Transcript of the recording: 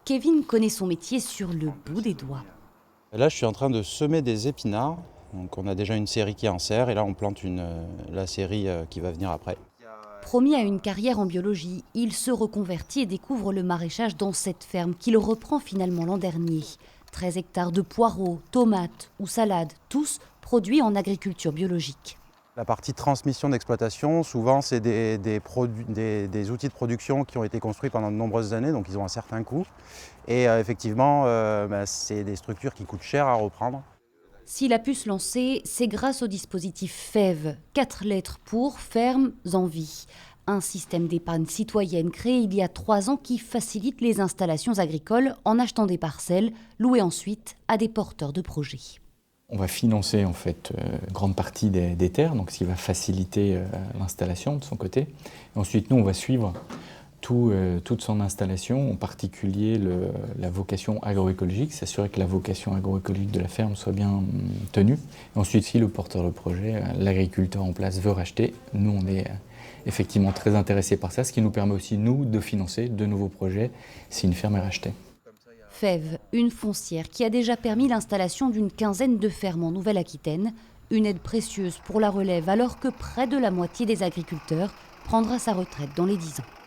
Kevin connaît son métier sur le bout des doigts. Là, je suis en train de semer des épinards. Donc, on a déjà une série qui est en serre et là, on plante la série qui va venir après. Promis à une carrière en biologie, il se reconvertit et découvre le maraîchage dans cette ferme qu'il reprend finalement l'an dernier. 13 hectares de poireaux, tomates ou salades, tous produits en agriculture biologique. La partie transmission d'exploitation, souvent, c'est des outils de production qui ont été construits pendant de nombreuses années, donc ils ont un certain coût. Et effectivement, c'est des structures qui coûtent cher à reprendre. S'il a pu se lancer, c'est grâce au dispositif FEV, 4 lettres pour Fermes en Vie. Un système d'épargne citoyenne créé il y a 3 ans qui facilite les installations agricoles en achetant des parcelles, louées ensuite à des porteurs de projets. On va financer en fait grande partie des terres, donc ce qui va faciliter l'installation de son côté. Et ensuite, nous, on va suivre toute son installation, en particulier la vocation agroécologique, s'assurer que la vocation agroécologique de la ferme soit bien tenue. Et ensuite, si le porteur de projet, l'agriculteur en place veut racheter, nous, on est effectivement très intéressés par ça, ce qui nous permet aussi, nous, de financer de nouveaux projets si une ferme est rachetée. FEV, une foncière qui a déjà permis l'installation d'une quinzaine de fermes en Nouvelle-Aquitaine, une aide précieuse pour la relève alors que près de la moitié des agriculteurs prendra sa retraite dans les 10 ans.